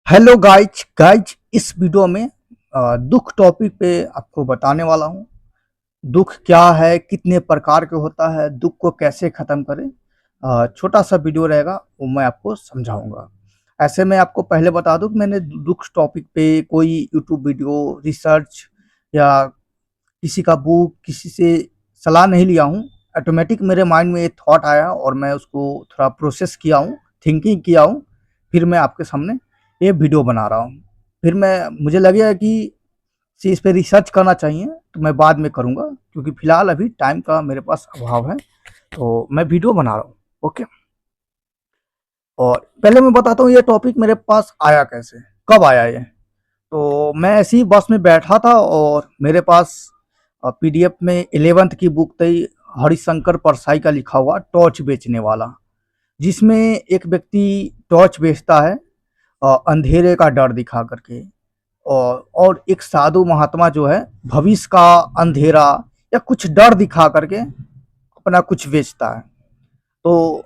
Hello guys guys इस video में दुख टॉपिक पे आपको बताने वाला हूँ। दुख क्या है, कितने प्रकार के होता है, दुख को कैसे ख़त्म करें। छोटा सा वीडियो रहेगा, वो मैं आपको समझाऊंगा। ऐसे में आपको पहले बता दूं कि मैंने दुख टॉपिक पे कोई यूट्यूब वीडियो, रिसर्च या किसी का बुक, किसी से सलाह नहीं लिया हूँ। ऑटोमेटिक मेरे माइंड में ये थॉट आया और मैं उसको थोड़ा प्रोसेस किया हूँ, थिंकिंग किया हूँ, फिर मैं आपके सामने ये वीडियो बना रहा हूँ। फिर मैं मुझे लगेगा कि इस पे रिसर्च करना चाहिए, तो मैं बाद में करूँगा, क्योंकि फ़िलहाल अभी टाइम का मेरे पास अभाव है, तो मैं वीडियो बना रहा हूँ। ओके। और पहले मैं बताता हूँ ये टॉपिक मेरे पास आया कैसे, कब आया ये। तो मैं ऐसे ही बस में बैठा था और मेरे पास पीडीएफ में 11th की बुक थी, हरिशंकर परसाई का लिखा हुआ टॉर्च बेचने वाला, जिसमें एक व्यक्ति टॉर्च बेचता है अंधेरे का डर दिखा करके। और एक साधु महात्मा जो है भविष्य का अंधेरा या कुछ डर दिखा करके अपना कुछ बेचता है। तो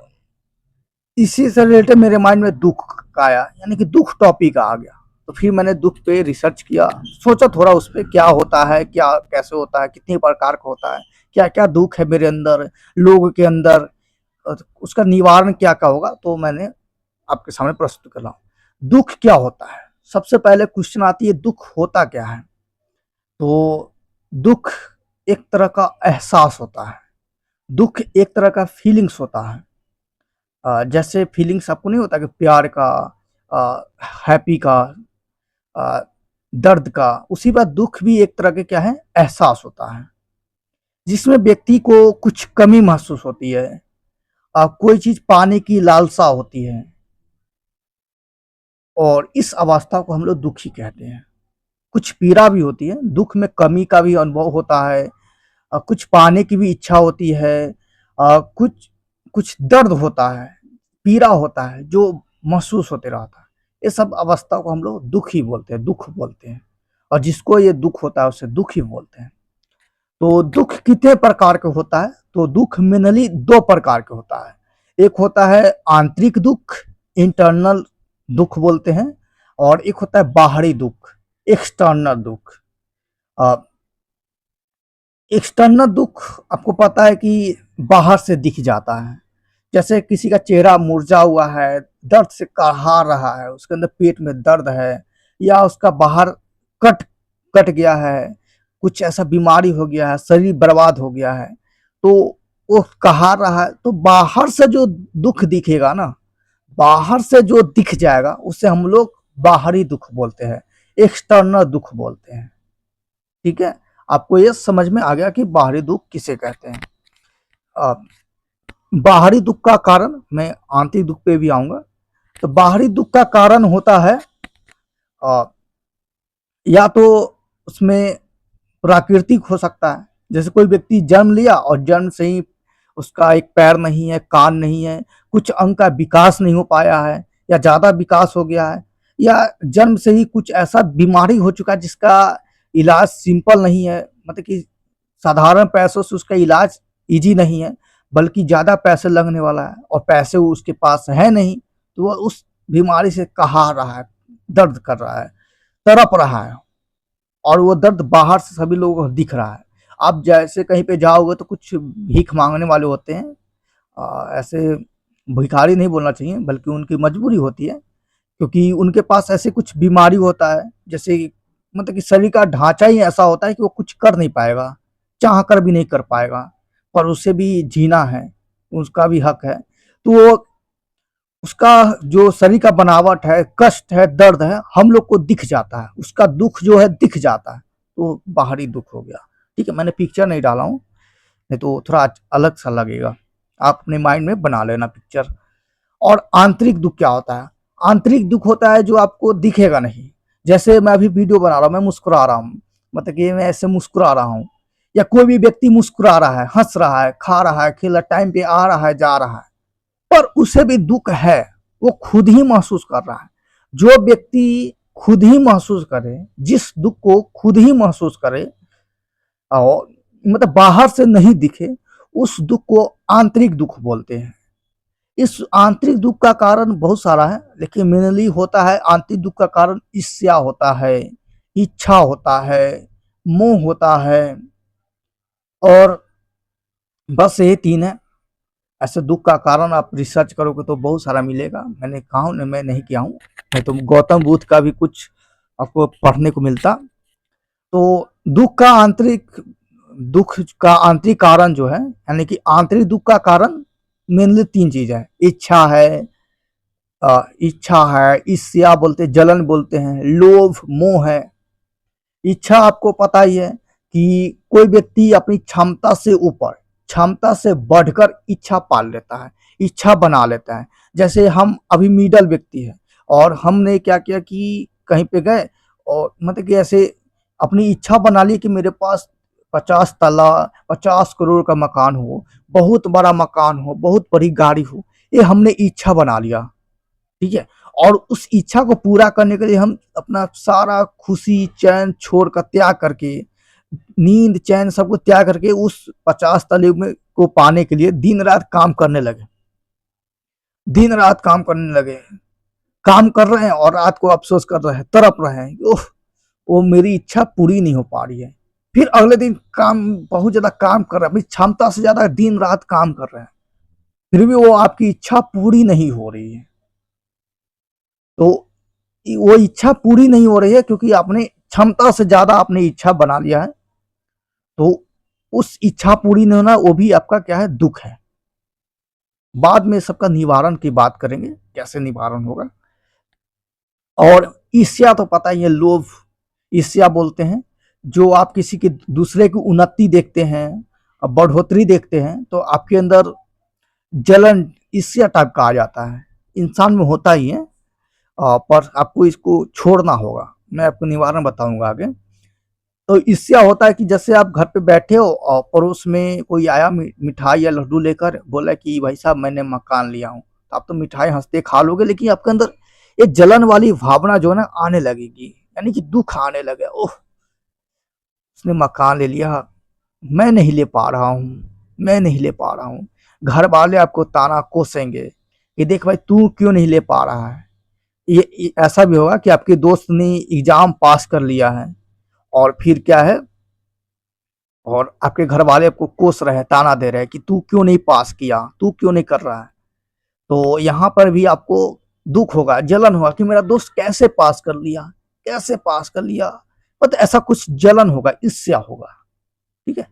इसी से रिलेटेड मेरे माइंड में दुख का आया, यानी कि दुख टॉपिक आ गया। तो फिर मैंने दुख पे रिसर्च किया, सोचा थोड़ा उस पर क्या होता है, क्या कैसे होता है, कितने प्रकार का होता है, क्या क्या दुख है मेरे अंदर, लोगों के अंदर, उसका निवारण क्या क्या होगा। तो मैंने आपके सामने प्रस्तुत कर रहा हूँ। दुख क्या होता है, सबसे पहले क्वेश्चन आती है, दुख होता क्या है। तो दुख एक तरह का एहसास होता है, दुख एक तरह का फीलिंग्स होता है। जैसे फीलिंग्स आपको नहीं होता कि प्यार का, हैप्पी का, अ, दर्द का, उसी बात दुख भी एक तरह के क्या है, एहसास होता है, जिसमें व्यक्ति को कुछ कमी महसूस होती है, कोई चीज पाने की लालसा होती है, और इस अवस्था को हम लोग दुखी कहते हैं। कुछ पीड़ा भी होती है, दुख में कमी का भी अनुभव होता है, कुछ पाने की भी इच्छा होती है, कुछ कुछ दर्द होता है, पीड़ा होता है जो महसूस होते रहता है। ये सब अवस्था को हम लोग दुख ही बोलते हैं, दुख बोलते हैं। और जिसको ये दुख होता है उसे दुख ही बोलते हैं। तो दुख कितने प्रकार के होता है, तो दुख मेनली दो प्रकार के होता है। एक होता है आंतरिक दुख, इंटरनल दुख बोलते हैं, और एक होता है बाहरी दुख, एक्सटर्नल दुख। एक्सटर्नल दुख आपको पता है कि बाहर से दिख जाता है। जैसे किसी का चेहरा मुरझा हुआ है, दर्द से कहा रहा है, उसके अंदर पेट में दर्द है, या उसका बाहर कट कट गया है, कुछ ऐसा बीमारी हो गया है, शरीर बर्बाद हो गया है, तो वो कहा रहा है। तो बाहर से जो दुख दिखेगा ना, बाहर से जो दिख जाएगा, उसे हम लोग बाहरी दुख बोलते हैं, एक्सटर्नल दुख बोलते हैं। ठीक है, आपको ये समझ में आ गया कि बाहरी दुख किसे कहते हैं। अ, बाहरी दुख का कारण, मैं आंतरिक दुख पे भी आऊंगा। तो बाहरी दुख का कारण होता है, अ, या तो उसमें प्राकृतिक हो सकता है। जैसे कोई व्यक्ति जन्म लिया और जन्म से ही उसका एक पैर नहीं है, कान नहीं है, कुछ अंग का विकास नहीं हो पाया है, या ज़्यादा विकास हो गया है, या जन्म से ही कुछ ऐसा बीमारी हो चुका है जिसका इलाज सिंपल नहीं है, मतलब कि साधारण पैसों से उसका इलाज ईजी नहीं है, बल्कि ज़्यादा पैसे लगने वाला है, और पैसे उसके पास है नहीं, तो वह उस बीमारी से कहा रहा है, दर्द कर रहा है, तड़प रहा है, और वो दर्द बाहर से सभी लोगों को दिख रहा है। आप जैसे कहीं पे जाओगे तो कुछ भीख मांगने वाले होते हैं, ऐसे भिखारी नहीं बोलना चाहिए, बल्कि उनकी मजबूरी होती है, क्योंकि उनके पास ऐसे कुछ बीमारी होता है, जैसे मतलब कि शरीर का ढांचा ही ऐसा होता है कि वो कुछ कर नहीं पाएगा, चाह कर भी नहीं कर पाएगा, पर उसे भी जीना है, उसका भी हक है। तो वो उसका जो शरीर का बनावट है, कष्ट है, दर्द है, हम लोग को दिख जाता है, उसका दुख जो है दिख जाता है, तो बाहरी दुख हो गया। ठीक है, मैंने पिक्चर नहीं डाला हूँ, नहीं तो थोड़ा अलग सा लगेगा, आप अपने माइंड में बना लेना पिक्चर। और आंतरिक दुख क्या होता है, आंतरिक दुख होता है जो आपको दिखेगा नहीं। जैसे मैं अभी वीडियो बना रहा हूँ, मैं मुस्कुरा रहा हूँ, मतलब कि मैं ऐसे मुस्कुरा रहा हूँ, या कोई भी व्यक्ति मुस्कुरा रहा है, हंस रहा है, खा रहा है, खेल टाइम पे आ रहा है, जा रहा है, पर उसे भी दुख है, वो खुद ही महसूस कर रहा है। जो व्यक्ति खुद ही महसूस करे, जिस दुख को खुद ही महसूस करे, और मतलब बाहर से नहीं दिखे, उस दुख को आंतरिक दुख बोलते हैं। इस आंतरिक दुख का कारण बहुत सारा है, लेकिन मेनली होता है आंतरिक दुख का कारण ईर्ष्या होता है, इच्छा होता है, मोह होता है, और बस ये 3 है। ऐसे दुख का कारण आप रिसर्च करोगे तो बहुत सारा मिलेगा। मैंने कहा हूँ, मैं नहीं किया हूँ, नहीं तो गौतम बुद्ध का भी कुछ आपको पढ़ने को मिलता। तो दुख का आंतरिक कारण जो है, यानी कि आंतरिक दुख का कारण मेनली 3 चीज है। इच्छा है, ईर्ष्या बोलते, जलन बोलते हैं, लोभ, मोह है। इच्छा आपको पता ही है कि कोई व्यक्ति अपनी क्षमता से ऊपर, क्षमता से बढ़कर इच्छा पाल लेता है, इच्छा बना लेता है। जैसे हम अभी मिडल व्यक्ति है और हमने क्या किया कि कहीं पे गए और मतलब कि ऐसे अपनी इच्छा बना ली कि मेरे पास 50 तला 50 करोड़ का मकान हो, बहुत बड़ा मकान हो, बहुत बड़ी गाड़ी हो। ये हमने इच्छा बना लिया, ठीक है। और उस इच्छा को पूरा करने के लिए हम अपना सारा खुशी चैन छोड़ कर, त्याग करके, नींद चैन सबको त्याग करके उस 50 तले में को पाने के लिए दिन रात काम करने लगे, दिन रात काम करने लगे। काम कर रहे हैं और रात को अफसोस कर रहे हैं, तड़प रहे हैं, ओह वो मेरी इच्छा पूरी नहीं हो पा रही है। फिर अगले दिन काम, बहुत ज्यादा काम कर रहे हैं, अपनी क्षमता से ज्यादा दिन रात काम कर रहे हैं, फिर भी वो आपकी इच्छा पूरी नहीं हो रही है। तो वो इच्छा पूरी नहीं हो रही है क्योंकि आपने क्षमता से ज्यादा आपने इच्छा बना लिया है। तो उस इच्छा पूरी नहीं होना, वो भी आपका क्या है, दुख है। बाद में सबका निवारण की बात करेंगे, कैसे निवारण होगा। और ईर्ष्या तो पता ही है, लोभ, ईर्ष्या बोलते हैं। जो आप किसी के दूसरे की उन्नति देखते हैं, बढ़ोतरी देखते हैं, तो आपके अंदर जलन, ईर्ष्या टाइप का आ जाता है। इंसान में होता ही है, पर आपको इसको छोड़ना होगा। मैं आपको निवारण बताऊंगा आगे। तो इससे होता है कि जैसे आप घर पे बैठे हो और पड़ोस में कोई आया मिठाई या लड्डू लेकर, बोला कि भाई साहब मैंने मकान लिया हूँ, तो आप तो मिठाई हंसते खा लोगे, लेकिन आपके अंदर ये जलन वाली भावना जो है ना आने लगेगी, यानी कि दुख आने लगे। ओह, उसने मकान ले लिया, मैं नहीं ले पा रहा हूँ, मैं नहीं ले पा रहा हूँ। घर वाले आपको ताना कोसेंगे कि देख भाई तू क्यों नहीं ले पा रहा है। ये ऐसा भी होगा कि आपके दोस्त ने एग्जाम पास कर लिया है और फिर क्या है, और आपके घर वाले आपको कोस रहे हैं, ताना दे रहे हैं कि तू क्यों नहीं पास किया, तू क्यों नहीं कर रहा है। तो यहाँ पर भी आपको दुख होगा, जलन होगा कि मेरा दोस्त कैसे पास कर लिया, कैसे पास कर लिया, मतलब ऐसा कुछ जलन होगा, ईर्ष्या होगा, ठीक है।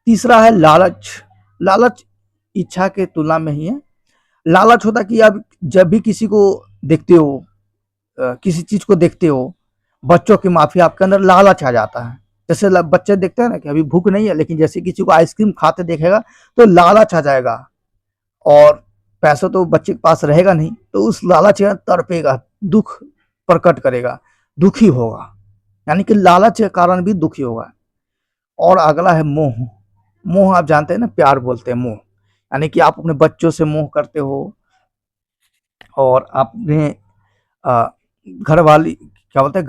तीसरा है लालच। लालच इच्छा के तुलना में ही है। लालच होता कि आप जब भी किसी को देखते हो, किसी चीज को देखते हो, बच्चों की माफी, आपके अंदर लालच आ जाता है। जैसे बच्चे देखते हैं ना कि अभी भूख नहीं है, लेकिन जैसे किसी को आइसक्रीम खाते देखेगा तो लालच आ जाएगा, और पैसा तो बच्चे के पास रहेगा नहीं, तो उस लालच में तड़पेगा, दुख प्रकट करेगा, दुखी होगा, यानी कि लालच के कारण भी दुखी होगा। और अगला है मोह। मोह आप जानते हैं ना, प्यार बोलते हैं मोह, यानी कि आप अपने बच्चों से मोह करते हो, और अपने घर वाली, क्या बोलते हैं,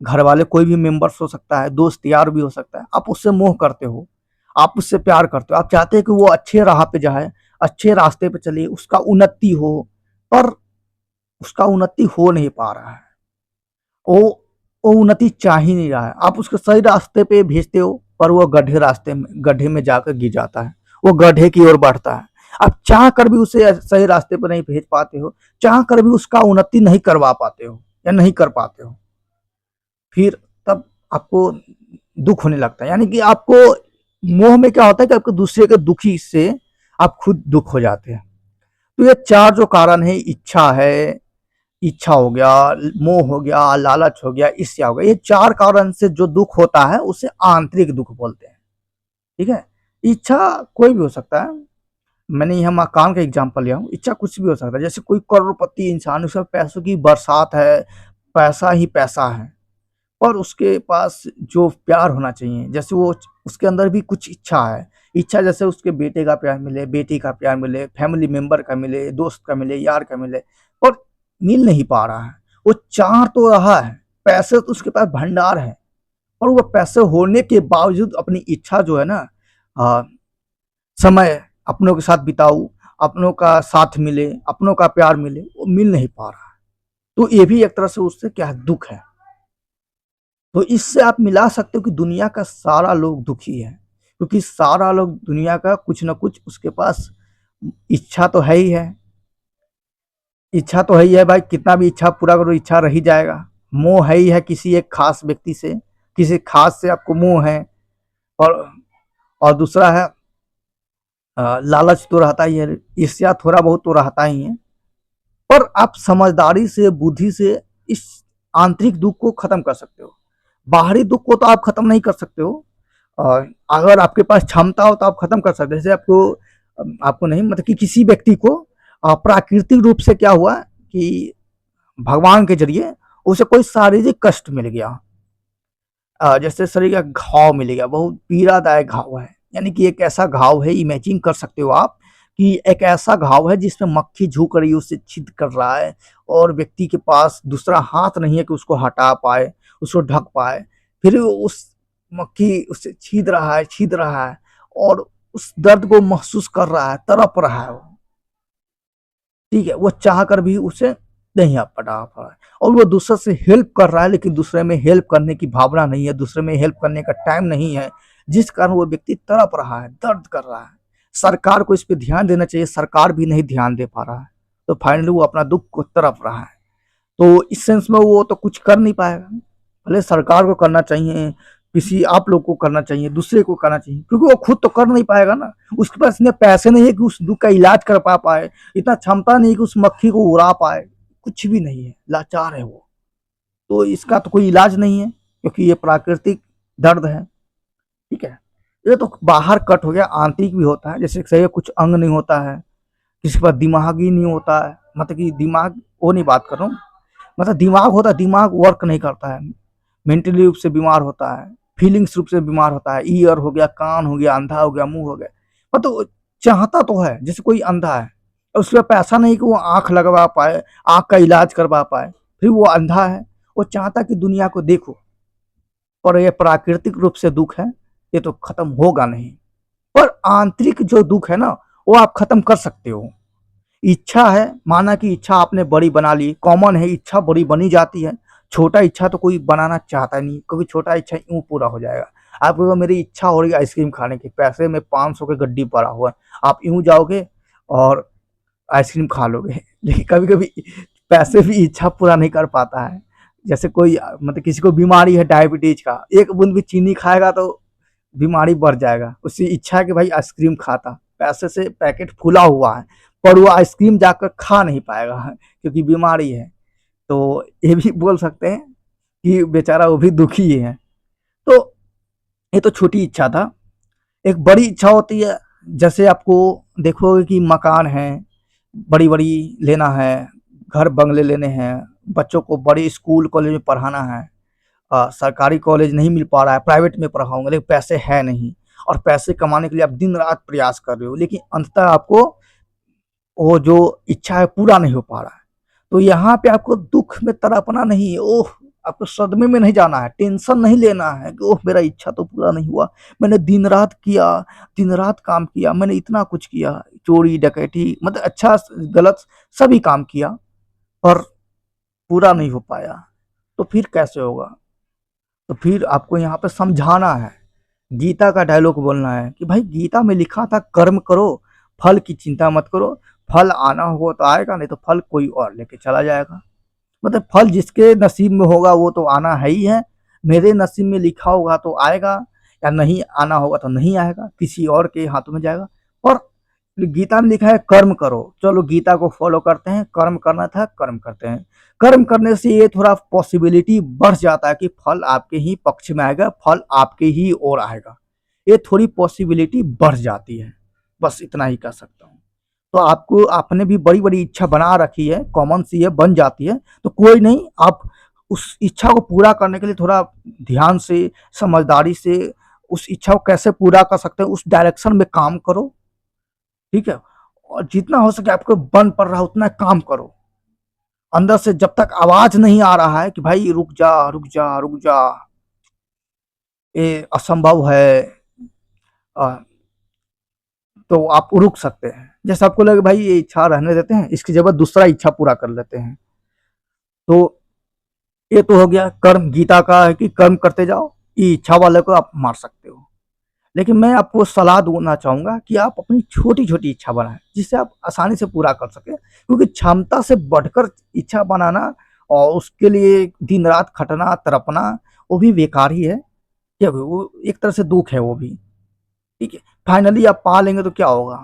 घर वाले कोई भी मेंबर्स हो सकता है, दोस्त यार भी हो सकता है, आप उससे मोह करते हो, आप उससे प्यार करते हो, आप चाहते हैं कि वो अच्छे राह पे जाए, अच्छे रास्ते पे चले, उसका उन्नति हो, पर उसका उन्नति हो नहीं पा रहा है, वो वो उन्नति चाह ही नहीं रहा है। आप उसको सही रास्ते पे भेजते हो, पर वो गड्ढे में जाकर गिर जाता है, वो गड्ढे की ओर बढ़ता है। आप चाह कर भी उसे सही रास्ते पर नहीं भेज पाते हो, चाह कर भी उसका उन्नति नहीं करवा पाते हो या नहीं कर पाते हो। फिर तब आपको दुख होने लगता है, यानी कि आपको मोह में क्या होता है कि आपको दूसरे के दुखी से आप खुद दुख हो जाते हैं। तो ये 4 जो कारण है, इच्छा है, इच्छा हो गया, मोह हो गया, लालच हो गया, ईर्ष्या हो गया, ये 4 कारण से जो दुख होता है उसे आंतरिक दुख बोलते हैं, ठीक है। इच्छा कोई भी हो सकता है, मैंने यहाँ मकान का एग्जांपल लिया हूँ, इच्छा कुछ भी हो सकता है। जैसे कोई करोड़पति इंसान, उसका पैसों की बरसात है, पैसा ही पैसा है, और उसके पास जो प्यार होना चाहिए, जैसे वो उसके अंदर भी कुछ इच्छा है, इच्छा जैसे उसके बेटे का प्यार मिले, बेटी का प्यार मिले, फैमिली मेंबर का मिले, दोस्त का मिले, यार का मिले, और मिल नहीं पा रहा है। वो चाह तो रहा है, पैसे तो उसके पास भंडार है, और वो पैसे होने के बावजूद अपनी इच्छा जो है ना, समय अपनों के साथ बिताऊं, अपनों का साथ मिले, अपनों का प्यार मिले, वो मिल नहीं पा रहा है। तो ये भी एक तरह से उससे क्या है, दुःख है। तो इससे आप मिला सकते हो कि दुनिया का सारा लोग दुखी है, क्योंकि सारा लोग दुनिया का कुछ न कुछ उसके पास इच्छा तो है ही है। इच्छा तो है ही है भाई, कितना भी इच्छा पूरा करो, इच्छा रह ही जाएगा। मोह है ही है किसी एक खास व्यक्ति से, किसी खास से आपको मोह है। और दूसरा है लालच तो रहता ही है, ईर्ष्या थोड़ा बहुत तो रहता ही है। पर आप समझदारी से, बुद्धि से इस आंतरिक दुख को खत्म कर सकते हो। बाहरी दुख को तो आप खत्म नहीं कर सकते हो, और अगर आपके पास क्षमता हो तो आप खत्म कर सकते हो। जैसे आपको नहीं, मतलब कि किसी व्यक्ति को प्राकृतिक रूप से क्या हुआ कि भगवान के जरिए उसे कोई शारीरिक कष्ट मिल गया, जैसे शरीर का घाव मिल गया, बहुत पीड़ादायक घाव है। यानी कि एक ऐसा घाव है, इमेजिन कर सकते हो आप कि एक ऐसा घाव है जिसमें मक्खी झुक रही है, उसे छिद कर रहा है, और व्यक्ति के पास दूसरा हाथ नहीं है कि उसको हटा पाए, उसको ढक पाए। फिर उस मक्खी उससे छीद रहा है, और उस दर्द को महसूस कर रहा है, तड़प रहा है वो। ठीक है, वो चाह कर भी उसे नहीं आप पटा पा रहा है, और वो दूसरे से हेल्प कर रहा है, लेकिन दूसरे में हेल्प करने की भावना नहीं है, दूसरे में हेल्प करने का टाइम नहीं है, जिस कारण वो व्यक्ति तड़प रहा है, दर्द कर रहा है। सरकार को इस पे ध्यान देना चाहिए, सरकार भी नहीं ध्यान दे पा रहा है, तो फाइनली वो अपना दुख को तड़प रहा है। तो इस सेंस में वो तो कुछ कर नहीं पाएगा। भले सरकार को करना चाहिए, किसी आप लोग को करना चाहिए, दूसरे को करना चाहिए, क्योंकि वो खुद तो कर नहीं पाएगा ना। उसके पास इतने पैसे नहीं है कि उस दुख का इलाज कर पाए, इतना क्षमता नहीं है कि उस मक्खी को उड़ा पाए, कुछ भी नहीं है, लाचार है वो। तो इसका तो कोई इलाज नहीं है, क्योंकि ये प्राकृतिक दर्द है। ठीक है, ये तो बाहर कट हो गया, आंतरिक भी होता है। जैसे सही कुछ अंग नहीं होता है, किसी के पास दिमाग ही नहीं होता है, मतलब कि दिमाग, वो नहीं बात कर रहा हूँ, मतलब दिमाग होता है, दिमाग वर्क नहीं करता है, मेंटली रूप से बीमार होता है, फीलिंग्स रूप से बीमार होता है, ईयर हो गया, कान हो गया, अंधा हो गया, मुंह हो गया। मतलब चाहता तो है, जैसे कोई अंधा है, उसके पास पैसा नहीं कि वो आंख लगवा पाए, आंख का इलाज करवा पाए, फिर वो अंधा है, वो चाहता कि दुनिया को देखो। और ये प्राकृतिक रूप से दुख है, ये तो खत्म होगा नहीं। पर आंतरिक जो दुख है ना, वो आप खत्म कर सकते हो। इच्छा है, माना कि इच्छा आपने बड़ी बना ली, कॉमन है, इच्छा बड़ी बनी जाती है। छोटा इच्छा तो कोई बनाना चाहता नहीं, क्योंकि छोटा इच्छा यूं पूरा हो जाएगा। आप कहोगे मेरी इच्छा हो रही है आइसक्रीम खाने की, पैसे में 500 के गड्डी पड़ा हुआ है, आप यूं जाओगे और आइसक्रीम खा लोगे। लेकिन कभी कभी पैसे भी इच्छा पूरा नहीं कर पाता है। जैसे कोई मतलब किसी को बीमारी है डायबिटीज का, एक बूंद भी चीनी खाएगा तो बीमारी बढ़ जाएगा, उसकी इच्छा है कि भाई आइसक्रीम खाता, पैसे से पैकेट फूला हुआ है, पर वो आइसक्रीम जाकर खा नहीं पाएगा क्योंकि बीमारी है। तो ये भी बोल सकते हैं कि बेचारा वो भी दुखी है। तो ये तो छोटी इच्छा था। एक बड़ी इच्छा होती है, जैसे आपको देखोगे कि मकान है, बड़ी बड़ी लेना है, घर बंगले लेने हैं, बच्चों को बड़े स्कूल कॉलेज में पढ़ाना है। सरकारी कॉलेज नहीं मिल पा रहा है, प्राइवेट में पढ़ाऊंगा, लेकिन पैसे है नहीं, और पैसे कमाने के लिए आप दिन रात प्रयास कर रहे हो, लेकिन अंततः आपको वो जो इच्छा है पूरा नहीं हो पा रहा है। तो यहाँ पे आपको दुख में तड़पना नहीं है, ओह, आपको सदमे में नहीं जाना है, टेंशन नहीं लेना है कि ओह मेरा इच्छा तो पूरा नहीं हुआ, मैंने दिन रात किया, दिन रात काम किया, मैंने इतना कुछ किया, चोरी डकैती, मतलब अच्छा गलत सभी काम किया, पर पूरा नहीं हो पाया। तो फिर कैसे होगा? तो फिर आपको यहाँ पे समझाना है, गीता का डायलॉग बोलना है कि भाई गीता में लिखा था कर्म करो, फल की चिंता मत करो। फल आना होगा तो आएगा, नहीं तो फल कोई और लेके चला जाएगा। मतलब फल जिसके नसीब में होगा वो तो आना है ही है। मेरे नसीब में लिखा होगा तो आएगा, या नहीं आना होगा तो नहीं आएगा, किसी और के हाथों में जाएगा। और गीता में लिखा है कर्म करो, चलो गीता को फॉलो करते हैं, कर्म करना था कर्म करते हैं। कर्म करने से ये थोड़ा पॉसिबिलिटी बढ़ जाता है कि फल आपके ही पक्ष में आएगा, फल आपके ही ओर आएगा, ये थोड़ी पॉसिबिलिटी बढ़ जाती है। बस इतना ही कह सकता हूँ। तो आपको, आपने भी बड़ी बड़ी इच्छा बना रखी है, कॉमन सी है, बन जाती है, तो कोई नहीं, आप उस इच्छा को पूरा करने के लिए थोड़ा ध्यान से, समझदारी से उस इच्छा को कैसे पूरा कर सकते हैं उस डायरेक्शन में काम करो। ठीक है, और जितना हो सके आपको बन पड़ रहा है उतना काम करो। अंदर से जब तक आवाज नहीं आ रहा है कि भाई रुक जा रुक जा रुक जा, ये असंभव है, तो आप रुक सकते हैं। जैसे आपको लगे भाई ये इच्छा रहने देते हैं, इसकी जगह दूसरा इच्छा पूरा कर लेते हैं। तो ये तो हो गया कर्म, गीता का है कि कर्म करते जाओ, ये इच्छा वाले को आप मार सकते हो। लेकिन मैं आपको सलाह देना चाहूंगा कि आप अपनी छोटी छोटी इच्छा बनाएं, जिससे आप आसानी से पूरा कर सके, क्योंकि क्षमता से बढ़कर इच्छा बनाना और उसके लिए दिन रात खटना तड़पना, वो भी बेकार ही है। क्या वो एक तरह से दुख है वो भी। ठीक है, फाइनली आप पा लेंगे तो क्या होगा,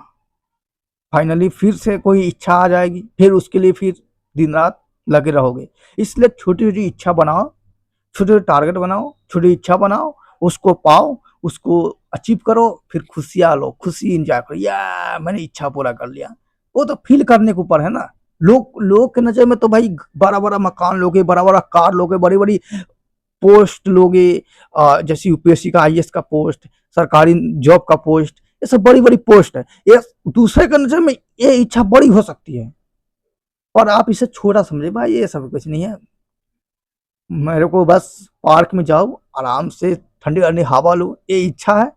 फाइनली फिर से कोई इच्छा आ जाएगी, फिर उसके लिए फिर दिन रात लगे रहोगे। इसलिए छोटी छोटी इच्छा बनाओ, छोटे छोटे टारगेट बनाओ, छोटी इच्छा बनाओ, उसको पाओ, उसको अचीव करो, फिर खुशियां लो, खुशी इंजॉय करो, या मैंने इच्छा पूरा कर लिया। वो तो फील करने के ऊपर है ना। लोग के नजर में तो भाई बड़ा बड़ा मकान लोगे, बड़ा बड़ा कार लोगे, बड़ी बड़ी पोस्ट लोगे, जैसे यूपीएससी का आईएएस का पोस्ट, सरकारी जॉब का पोस्ट, ये सब बड़ी बड़ी पोस्ट है। ये दूसरे के नजर में ये इच्छा बड़ी हो सकती है, और आप इसे छोटा समझे, भाई ये सब कुछ नहीं है। मेरे को बस पार्क में जाओ, आराम से ठंडी ठंडी हवा लो, ये इच्छा है।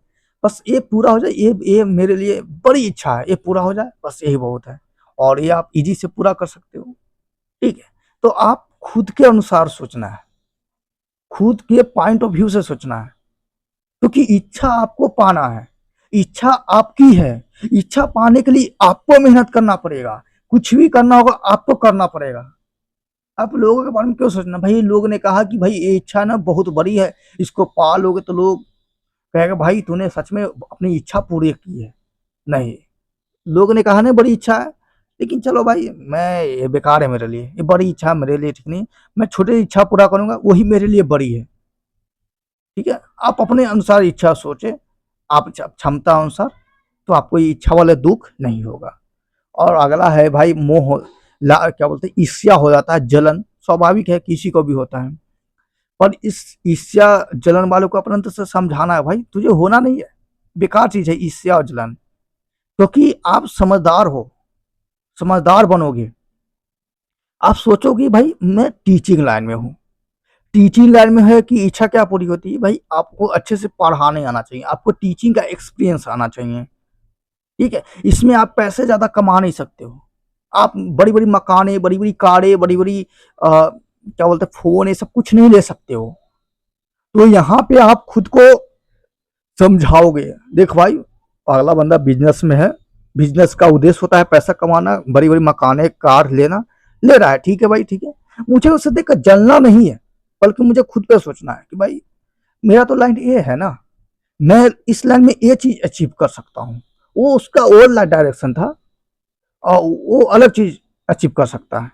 बस ये पूरा हो जाए, ये मेरे लिए बड़ी इच्छा है, ये पूरा हो जाए, बस यही बहुत है। और ये आप इजी से पूरा कर सकते हो। ठीक है, तो आप खुद के अनुसार सोचना है, खुद के पॉइंट ऑफ व्यू से सोचना है, क्योंकि इच्छा आपको पाना है, इच्छा आपकी है। इच्छा पाने के लिए आपको मेहनत करना पड़ेगा, कुछ भी करना होगा आपको करना पड़ेगा। आप लोगों के बारे में क्यों सोचना, भाई लोग ने कहा कि भाई ये इच्छा ना बहुत बड़ी है, इसको पा लोगे तो लोग कहेगा भाई तूने सच में अपनी इच्छा पूरी की है। नहीं, लोग ने कहा ना बड़ी इच्छा है, लेकिन चलो भाई मैं ये बेकार है मेरे लिए, ये बड़ी इच्छा मेरे लिए ठीक नहीं, मैं छोटी इच्छा पूरा करूंगा वही मेरे लिए बड़ी है। ठीक है, आप अपने अनुसार इच्छा सोचे, आप क्षमता अनुसार, तो आपको ये इच्छा वाले दुख नहीं होगा। और अगला है भाई मोह, क्या बोलते हैं, ईर्ष्या हो जाता है, जलन स्वाभाविक है, किसी को भी होता है। पर इस ईर्ष्या जलन वालों को अपने अंदर से समझाना है, भाई तुझे होना नहीं है, बेकार चीज है ईर्ष्या और जलन। क्योंकि आप समझदार हो, समझदार बनोगे, आप सोचोगे भाई मैं टीचिंग लाइन में हूँ, टीचिंग लाइन में है कि इच्छा क्या पूरी होती है, भाई आपको अच्छे से पढ़ाने आना चाहिए, आपको टीचिंग का एक्सपीरियंस आना चाहिए। ठीक है, इसमें आप पैसे ज्यादा कमा नहीं सकते हो, आप बड़ी बड़ी मकाने, बड़ी बड़ी कारें, बड़ी बड़ी क्या बोलते हैं फोन, ये सब कुछ नहीं ले सकते हो। तो यहाँ पे आप खुद को समझाओगे, देख भाई अगला बंदा बिजनेस में है, बिजनेस का उद्देश्य होता है पैसा कमाना, बड़ी बड़ी मकाने कार लेना, ले रहा है, ठीक है भाई ठीक है, मुझे उससे देखकर जलना नहीं है, बल्कि मुझे खुद पे सोचना है कि भाई मेरा तो लाइन ये है ना, मैं इस लाइन में ये चीज अचीव कर सकता हूँ। वो उसका और डायरेक्शन था और वो अलग चीज अचीव कर सकता है।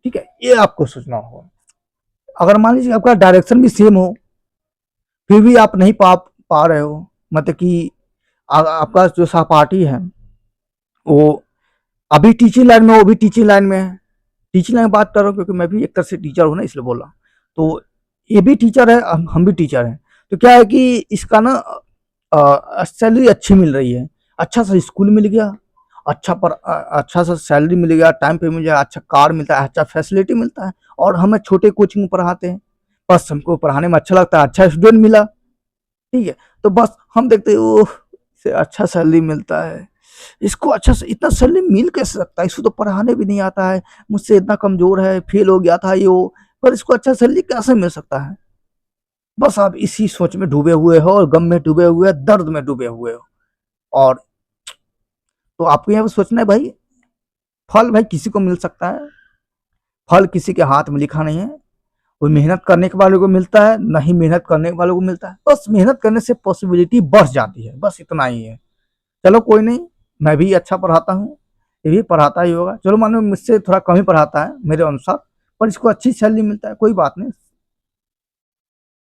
ठीक है, ये आपको सोचना होगा। अगर मान लीजिए आपका डायरेक्शन भी सेम हो, फिर भी आप नहीं पा रहे हो, मतलब कि आपका जो सहपाठी है वो अभी टीचिंग लाइन में, वो भी टीचिंग लाइन में है, टीचिंग लाइन में बात कर रहा हूँ क्योंकि मैं भी एक तरह से टीचर हूँ ना, इसलिए बोल रहा हूँ। तो ये भी टीचर है, हम भी टीचर हैं। तो क्या है कि इसका ना सैलरी अच्छी मिल रही है, अच्छा सा स्कूल मिल गया, अच्छा सा सैलरी मिल गया, टाइम पे मिल गया, अच्छा कार मिलता है, अच्छा फैसिलिटी मिलता है, और हमें छोटे कोचिंग में पढ़ाते हैं, बस हमको पढ़ाने में अच्छा लगता है, अच्छा स्टूडेंट मिला। ठीक है, तो बस हम देखते हैं ओह इसे अच्छा सैलरी मिलता है, इसको अच्छा से इतना सैलरी मिल कैसे सकता है, इसको तो पढ़ाने भी नहीं आता है, मुझसे इतना कमजोर है, फेल हो गया था ये वो, पर इसको अच्छा सैलरी कैसे मिल सकता है। बस आप इसी सोच में डूबे हुए हो, और गम में डूबे हुए हो, दर्द में डूबे हुए हो। और तो आपको यहाँ पे सोचना है भाई, फल भाई किसी को मिल सकता है, फल किसी के हाथ में लिखा नहीं है, कोई मेहनत करने के वालों को मिलता है, नहीं मेहनत करने वालों को मिलता है, बस मेहनत करने से पॉसिबिलिटी बढ़ जाती है, बस इतना ही है। चलो कोई नहीं, मैं भी अच्छा पढ़ाता हूँ, ये भी पढ़ाता ही होगा, चलो मानो मुझसे थोड़ा कम ही पढ़ाता है मेरे अनुसार, पर इसको अच्छी सैलरी मिलता है, कोई बात नहीं।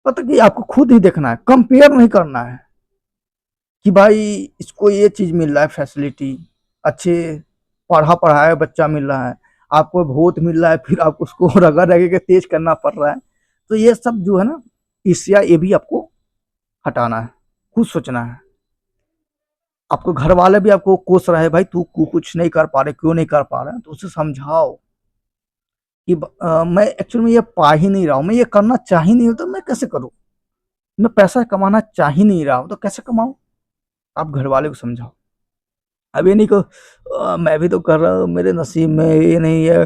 पता कि आपको खुद ही देखना है, कंपेयर नहीं करना है कि भाई इसको ये चीज मिल रहा है, फैसिलिटी अच्छे, पढ़ाया बच्चा मिल रहा है, आपको बहुत मिल रहा है, फिर आप उसको रगड़ रगड़ के तेज करना पड़ रहा है। तो ये सब जो है ना ईर्ष्या, ये भी आपको हटाना है, खुद सोचना है। आपको घर वाले भी आपको कोस रहे, भाई तू कुछ नहीं कर पा रहे, क्यों नहीं कर पा रहे, तो उसे समझाओ कि मैं एक्चुअली में ये पा ही नहीं रहा हूँ, मैं ये करना चाह ही नहीं हूँ, तो मैं कैसे करूँ, मैं पैसा कमाना चाह ही नहीं रहा हूँ तो कैसे कमाऊँ। आप घर वाले को समझाओ, अब ये नहीं को मैं भी तो कर रहा हूँ, मेरे नसीब में ये नहीं है,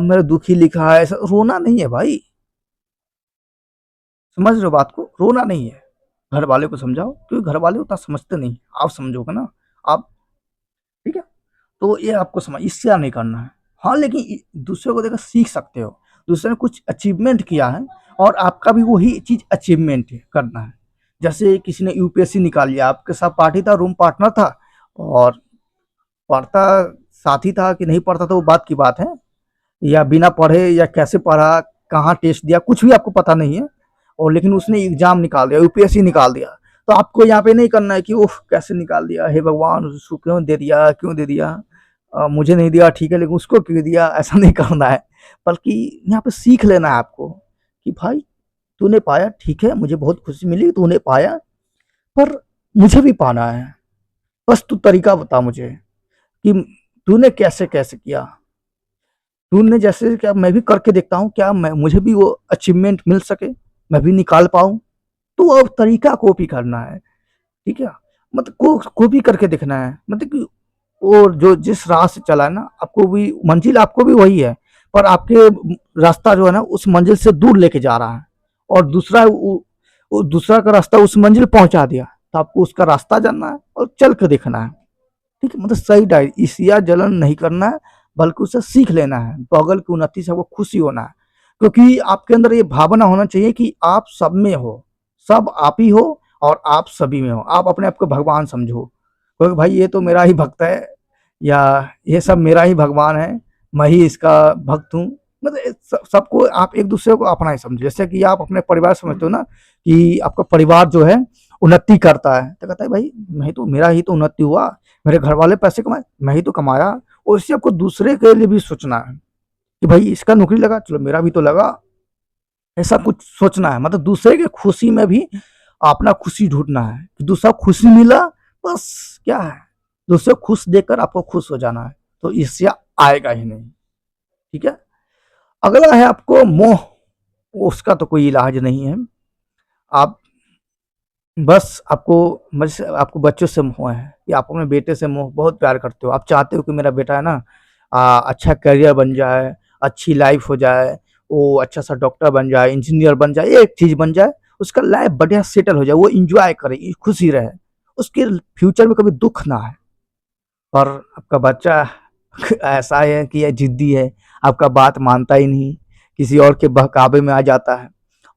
मेरा दुख ही लिखा है, ऐसा रोना नहीं है भाई। समझ रहे हो बात को? रोना नहीं है। घर वाले को समझाओ, क्योंकि घर वाले उतना समझते नहीं, आप समझोगे ना, आप, ठीक है? तो ये आपको समझ, इससे नहीं करना है। हाँ, लेकिन दूसरे को देखकर सीख सकते हो। दूसरे ने कुछ अचीवमेंट किया है और आपका भी वही चीज़ अचीवमेंट करना है। जैसे किसी ने यूपीएससी निकाल लिया, आपके साथ पार्टी था, रूम पार्टनर था, और पढ़ता साथी था कि नहीं पढ़ता तो वो बात की बात है, या बिना पढ़े या कैसे पढ़ा, कहाँ टेस्ट दिया, कुछ भी आपको पता नहीं है, और लेकिन उसने एग्जाम निकाल दिया, यूपीएससी निकाल दिया। तो आपको यहाँ पे नहीं करना है कि ओह कैसे निकाल दिया, हे भगवान उसको क्यों दे दिया, क्यों दे दिया, मुझे नहीं दिया ठीक है लेकिन उसको क्यों दिया, ऐसा नहीं करना है। बल्कि यहाँ पे सीख लेना है आपको कि भाई तूने पाया ठीक है, मुझे बहुत खुशी मिली तूने पाया, पर मुझे भी पाना है। बस तू तरीका बता मुझे कि तूने कैसे कैसे किया, तूने जैसे क्या मैं भी करके देखता हूँ, क्या मैं मुझे भी वो अचीवमेंट मिल सके, मैं भी निकाल पाऊँ। तो अब तरीका कॉपी करना है, ठीक है? मतलब कॉपी करके देखना है, मतलब कि वो जो जिस राह से चला है ना, आपको भी मंजिल आपको भी वही है, पर आपके रास्ता जो है ना उस मंजिल से दूर लेके जा रहा है, और दूसरा का रास्ता उस मंजिल पहुंचा दिया, तो आपको उसका रास्ता जानना है और चल कर देखना है, ठीक है? मतलब सही डाइट ईर्ष्या जलन नहीं करना है, बल्कि उसे सीख लेना है, बगल की उन्नति से वो खुशी होना है, क्योंकि आपके अंदर ये भावना होना चाहिए कि आप सब में हो, सब आप ही हो और आप सभी में हो, आप अपने आप को भगवान समझो, क्योंकि भाई ये तो मेरा ही भक्त है, या ये सब मेरा ही भगवान है, मैं ही इसका भक्त हूँ। मतलब सबको आप एक दूसरे को अपना ही समझो, जैसे कि आप अपने परिवार समझते हो ना, कि आपका परिवार जो है उन्नति करता है, तो कहता है भाई मैं तो, मेरा ही तो उन्नति हुआ, मेरे घर वाले पैसे कमाए, मैं ही तो कमाया। और इससे आपको दूसरे के लिए भी सोचना है कि भाई इसका नौकरी लगा, चलो मेरा भी तो लगा, ऐसा कुछ सोचना है। मतलब दूसरे के खुशी में भी अपना खुशी ढूंढना है कि दूसरा खुशी मिला, बस क्या है, दूसरे को खुश देखकर आपको खुश हो जाना है, तो इससे आएगा ही नहीं, ठीक है? अगला है आपको मोह, उसका तो कोई इलाज नहीं है। आप बस आपको बच्चों से मोह है, या आप अपने बेटे से मोह, बहुत प्यार करते हो, आप चाहते हो कि मेरा बेटा है ना अच्छा करियर बन जाए, अच्छी लाइफ हो जाए, वो अच्छा सा डॉक्टर बन जाए, इंजीनियर बन जाए, एक चीज बन जाए, उसका लाइफ बढ़िया सेटल हो जाए, वो इंजॉय करे, खुशी रहे, उसके फ्यूचर में कभी दुख ना आए। पर आपका बच्चा ऐसा है कि यह जिद्दी है, आपका बात मानता ही नहीं, किसी और के बहकावे में आ जाता है,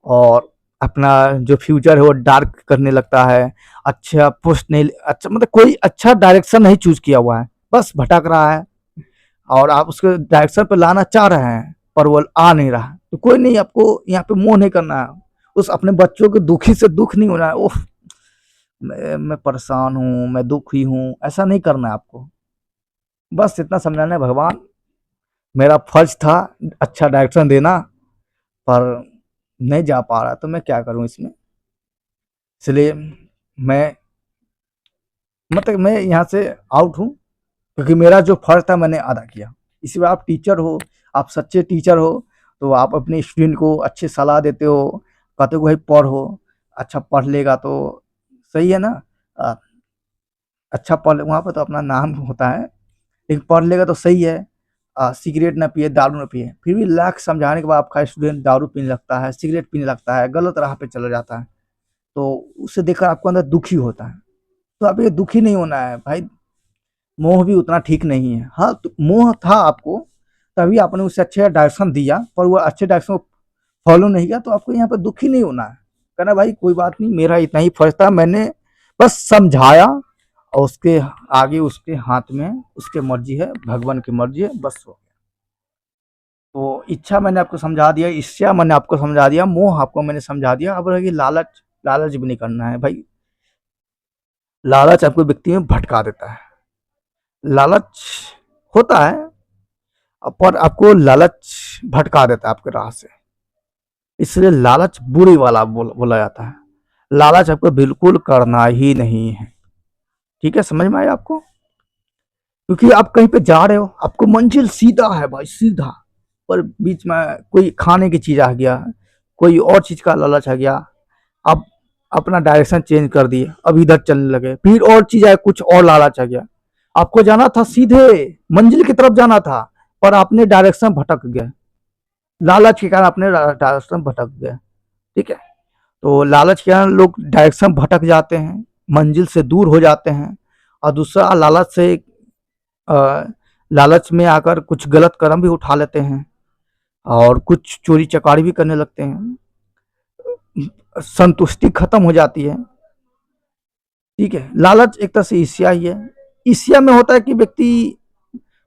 और अपना जो फ्यूचर है वो डार्क करने लगता है, अच्छा पोस्ट नहीं, अच्छा मतलब कोई अच्छा डायरेक्शन नहीं चूज किया हुआ है, बस भटक रहा है, और आप उसके डायरेक्शन पे लाना चाह रहे हैं पर वो आ नहीं रहा। तो कोई नहीं, आपको यहाँ पे मोह नहीं करना है, उस अपने बच्चों के दुखी से दुख नहीं होना है, ओह मैं परेशान हूँ, मैं दुखी हूँ, ऐसा नहीं करना है आपको। बस इतना समझाना है, भगवान मेरा फर्ज था अच्छा डायरेक्शन देना, पर नहीं जा पा रहा, तो मैं क्या करूं इसमें, इसलिए मैं, मतलब मैं यहाँ से आउट हूँ, क्योंकि मेरा जो फर्ज था मैंने अदा किया। इसी बार आप टीचर हो, आप सच्चे टीचर हो, तो आप अपने स्टूडेंट को अच्छी सलाह देते हो, कहते हो भाई पढ़ो, अच्छा पढ़ लेगा तो सही है ना, अ, अच्छा पढ़, वहाँ पर तो अपना नाम होता है, लेकिन पढ़ लेगा तो सही है, सिगरेट ना पिए, दारू ना पिए। फिर भी लाख समझाने के बाद आपका स्टूडेंट दारू पीने लगता है, सिगरेट पीने लगता है, गलत राह पे चला जाता है, तो उसे देखकर आपको अंदर दुखी होता है। तो आप ये दुखी नहीं होना है भाई, मोह भी उतना ठीक नहीं है। हाँ, तो मोह था आपको, तभी आपने उसे अच्छे डायरेक्शन दिया, पर वो अच्छे डायरेक्शन फॉलो नहीं किया, तो आपको यहाँ पे दुखी नहीं होना है, कहना भाई कोई बात नहीं, मेरा इतना ही फर्ज था, मैंने बस समझाया, और उसके आगे उसके हाथ में उसके मर्जी है, भगवान की मर्जी है, बस हो गया। तो इच्छा मैंने आपको समझा दिया, ईर्ष्या मैंने आपको समझा दिया, मोह आपको मैंने समझा दिया, अब रही लालच। लालच भी नहीं करना है भाई, लालच आपको व्यक्ति में भटका देता है। लालच होता है, पर आपको लालच भटका देता है आपके राह से, इसलिए लालच बुरी वाला बोला जाता है। लालच आपको बिल्कुल करना ही नहीं है, ठीक है? समझ में आया आपको? क्योंकि आप कहीं पे जा रहे हो, आपको मंजिल सीधा है भाई, सीधा, पर बीच में कोई खाने की चीज आ गया, कोई और चीज का लालच आ गया, आप अपना डायरेक्शन चेंज कर दिए, अब इधर चलने लगे, फिर और चीज आया, कुछ और लालच आ गया, आपको जाना था सीधे मंजिल की तरफ जाना था, पर आपने डायरेक्शन भटक गए, लालच के कारण आपने डायरेक्शन भटक गए। ठीक है, तो लालच के कारण लोग डायरेक्शन भटक जाते हैं, मंजिल से दूर हो जाते हैं। और दूसरा, अ, लालच में आकर कुछ गलत कदम भी उठा लेते हैं और कुछ चोरी चकारी भी करने लगते हैं। संतुष्टि खत्म हो जाती है। ठीक है, लालच एक तरह से ईर्ष्या ही है। ईर्ष्या में होता है कि व्यक्ति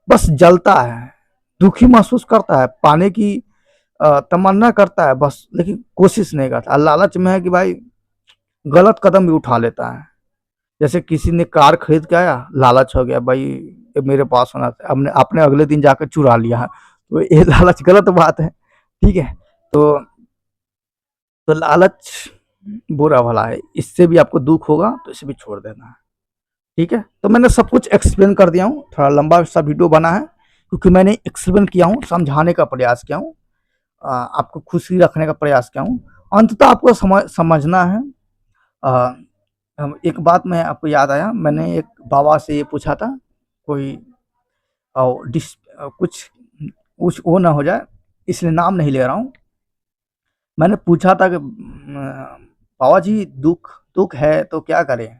बस जलता है, दुखी महसूस करता है, पाने की तमन्ना करता है बस, लेकिन कोशिश नहीं करता। लालच में है कि भाई गलत कदम भी उठा लेता है। जैसे किसी ने कार खरीद के आया, लालच हो गया भाई ये मेरे पास होना था, हमने आपने अगले दिन जाकर चुरा लिया, तो ये लालच गलत बात है। ठीक है, तो लालच बुरा भला है, इससे भी आपको दुख होगा तो इसे भी छोड़ देना है। ठीक है, तो मैंने सब कुछ एक्सप्लेन कर दिया हूँ, थोड़ा लंबा सा वीडियो बना है क्योंकि मैंने एक्सप्लेन किया हूँ, समझाने का प्रयास किया हूँ, आपको खुशी रखने का प्रयास किया हूँ। अंततः आपको समझना है। अ, एक बात मैं आपको याद आया, मैंने एक बाबा से ये पूछा था, कोई कुछ कुछ वो ना हो जाए, इसलिए नाम नहीं ले रहा हूँ। मैंने पूछा था कि बाबा जी दुख दुख है तो क्या करें?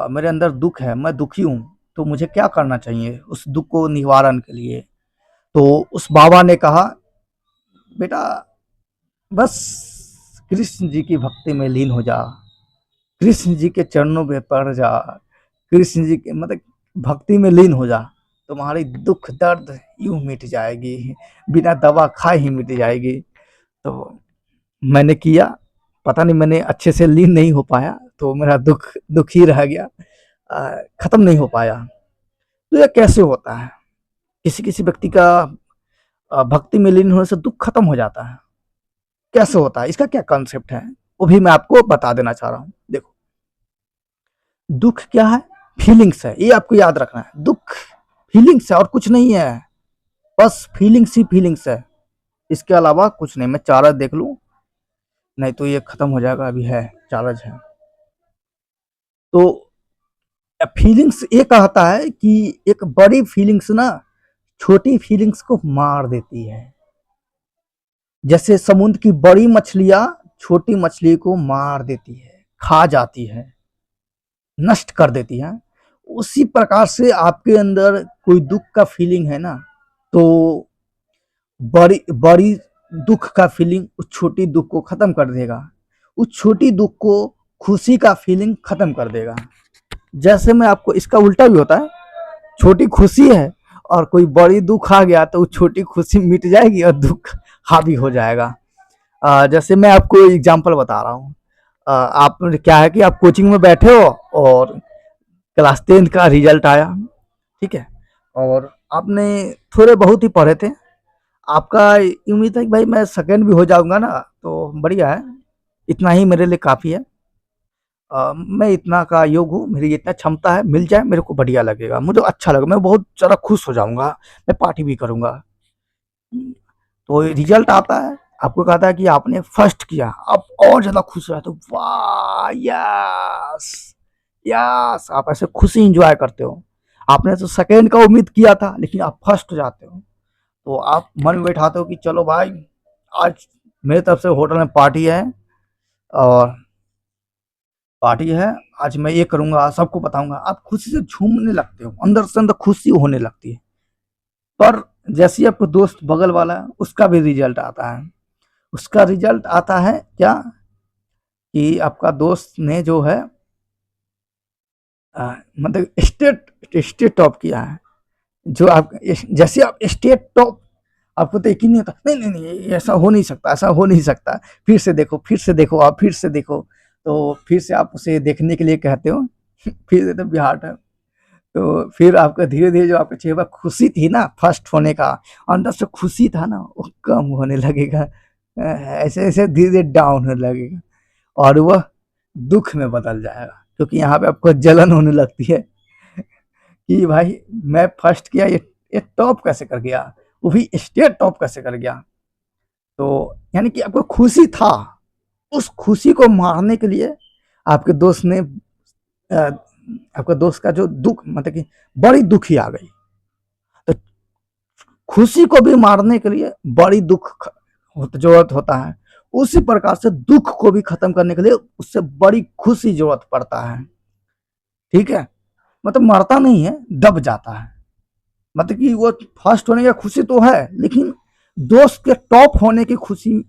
मेरे अंदर दुख है, मैं दुखी हूँ, तो मुझे क्या करना चाहिए उस दुख को निवारण के लिए? तो उस बाबा ने कहा, बेटा बस कृष्ण जी की भक्ति में लीन हो जा, कृष्ण जी के चरणों में पड़ जा, कृष्ण जी के मतलब भक्ति में लीन हो जा, तुम्हारी दुख दर्द यूं मिट जाएगी, बिना दवा खाए ही मिट जाएगी। तो मैंने किया, पता नहीं मैंने अच्छे से लीन नहीं हो पाया, तो मेरा दुख दुख ही रह गया, खत्म नहीं हो पाया। तो यह कैसे होता है? किसी किसी व्यक्ति का भक्ति में लीन होने से दुख खत्म हो जाता है, कैसे होता है, इसका क्या कॉन्सेप्ट है, वो भी मैं आपको बता देना चाह रहा हूँ। देखो, दुख क्या है? फीलिंग्स है, ये आपको याद रखना है। दुख फीलिंग्स है और कुछ नहीं है, बस फीलिंग्स ही फीलिंग्स है, इसके अलावा कुछ नहीं। मैं चार्ज देख लूँ, नहीं तो ये खत्म हो जाएगा, अभी है चार्ज है। तो फीलिंग्स ये कहता है कि एक बड़ी फीलिंग्स ना छोटी फीलिंग्स को मार देती है। जैसे समुद्र की बड़ी मछलियां छोटी मछली को मार देती है, खा जाती है, नष्ट कर देती है। उसी प्रकार से आपके अंदर कोई दुख का फीलिंग है ना, तो बड़ी बड़ी दुख का फीलिंग उस छोटी दुख को खत्म कर देगा, उस छोटी दुख को खुशी का फीलिंग खत्म कर देगा। जैसे मैं आपको, इसका उल्टा भी होता है, छोटी खुशी है और कोई बड़ी दुख आ गया तो छोटी खुशी मिट जाएगी और दुख हावी हो जाएगा। जैसे मैं आपको एग्जांपल बता रहा हूँ। आप क्या है कि आप कोचिंग में बैठे हो और क्लास 10 का रिजल्ट आया, ठीक है, और आपने थोड़े बहुत ही पढ़े थे, आपका उम्मीद है कि भाई मैं सेकंड भी हो जाऊंगा ना तो बढ़िया है, इतना ही मेरे लिए काफ़ी है, मैं इतना का योग हूँ, मेरी इतना क्षमता है, मिल जाए मेरे को बढ़िया लगेगा, मुझे अच्छा लगेगा, मैं बहुत ज़्यादा खुश हो जाऊंगा, मैं पार्टी भी करूंगा। तो रिजल्ट आता है, आपको कहता है कि आपने फर्स्ट किया, आप और ज़्यादा खुश हो जाते हो, वाह यस यस, आप ऐसे खुशी इंजॉय करते हो। आपने तो सेकेंड का उम्मीद किया था लेकिन आप फर्स्ट हो जाते हो, तो आप मन में बैठाते हो कि चलो भाई आज मेरी तरफ से होटल में पार्टी है, और पार्टी है, आज मैं ये करूंगा, सबको बताऊंगा, आप खुशी से झूमने लगते हो, अंदर से अंदर खुशी होने लगती है। पर जैसे ही आपको दोस्त बगल वाला है, उसका भी रिजल्ट आता है, उसका रिजल्ट आता है क्या, कि आपका दोस्त ने जो है मतलब स्टेट स्टेट टॉप किया है, जो आप जैसे आप स्टेट टॉप, आपको तो यकीन नहीं होता, नहीं नहीं नहीं ऐसा हो नहीं सकता, ऐसा हो नहीं सकता, फिर से देखो, फिर से देखो, आप फिर से देखो, तो फिर से आप उसे देखने के लिए कहते हो, फिर से तो बिहार है, तो फिर आपका धीरे धीरे जो आपके चेहरे पर खुशी थी ना फर्स्ट होने का, अंदर से खुशी था ना, वो कम होने लगेगा, ऐसे ऐसे धीरे धीरे डाउन होने लगेगा, और वह दुख में बदल जाएगा, क्योंकि यहाँ पे आपको जलन होने लगती है कि भाई मैं फर्स्ट किया, ये टॉप कैसे कर गया, वो भी स्टेट टॉप कैसे कर गया। तो यानी कि आपको खुशी था, उस खुशी को मारने के लिए आपके दोस्त ने आपका दोस्त का जो दुख मतलब कि बड़ी दुखी आ गई, तो खुशी को भी मारने के लिए बड़ी दुख जरूरत होता है, उसी प्रकार से दुख को भी खत्म करने के लिए उससे बड़ी खुशी जरूरत पड़ता है। ठीक है, मतलब मरता नहीं है, दब जाता है। मतलब कि वो फर्स्ट होने की खुशी तो है, लेकिन दोस्त के टॉप होने की खुशी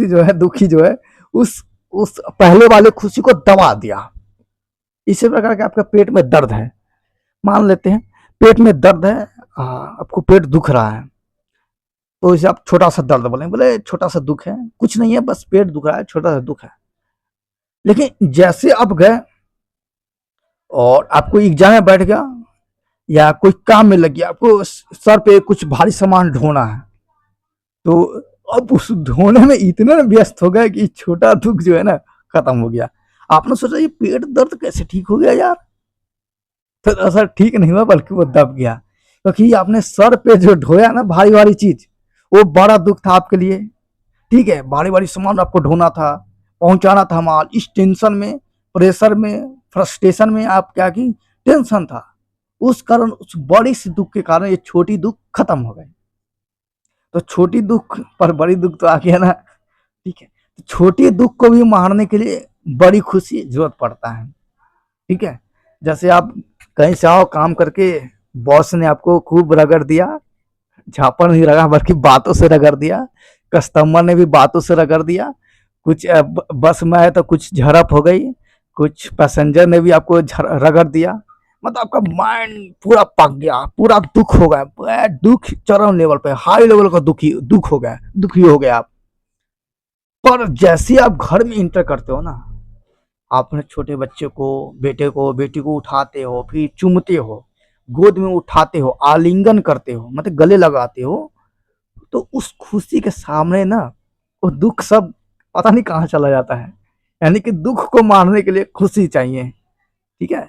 जो है, दुखी जो है, उस पहले वाले खुशी को दबा दिया। इसी प्रकार के आपका पेट में दर्द है, मान लेते हैं पेट में दर्द है, आपको पेट दुख रहा है, तो इसे आप छोटा सा दर्द बोले छोटा सा दुख है, कुछ नहीं है, बस पेट दुख रहा है, छोटा सा दुख है। लेकिन जैसे आप गए और आपको एग्जाम में बैठ गया या कोई काम में लग गया, आपको सर पे कुछ भारी सामान ढोना है, तो अब उस ढोने में इतना व्यस्त हो गए कि छोटा दुख जो है ना खत्म हो गया। आपने सोचा ये पेट दर्द कैसे ठीक हो गया यार, तो असर ठीक नहीं हुआ बल्कि वो दब गया, क्योंकि आपने सर पे जो ढोया ना भारी भारी चीज, वो बड़ा दुख था आपके लिए। ठीक है, भारी भारी सामान आपको ढोना था, पहुंचाना था माल, इस टेंशन में, प्रेशर में, फ्रस्ट्रेशन में आप क्या की टेंशन था, उस कारण उस बड़ी सी दुख के कारण ये छोटी दुख खत्म हो गई। तो छोटी दुख पर बड़ी दुख तो आ गया ना। ठीक है, तो छोटी दुख को भी मारने के लिए बड़ी खुशी जरूरत पड़ता है। ठीक है, जैसे आप कहीं से आओ काम करके, बॉस ने आपको खूब रगड़ दिया, झापड़ नहीं रगा बल्कि बातों से रगड़ दिया, कस्टमर ने भी बातों से रगड़ दिया, कुछ बस में आए तो कुछ झड़प हो गई, कुछ पैसेंजर ने भी आपको रगड़ दिया, मतलब आपका माइंड पूरा पक गया, पूरा दुख हो गया, दुख चरम लेवल पे, हाई लेवल का दुख हो गया, दुखी हो गया आप। पर जैसे आप घर में इंटर करते हो ना, आप अपने छोटे बच्चे को, बेटे को, बेटी को उठाते हो, फिर चूमते हो, गोद में उठाते हो, आलिंगन करते हो, मतलब गले लगाते हो, तो उस खुशी के सामने ना वो दुख सब पता नहीं कहाँ चला जाता है। यानी कि दुख को मारने के लिए खुशी चाहिए। ठीक है,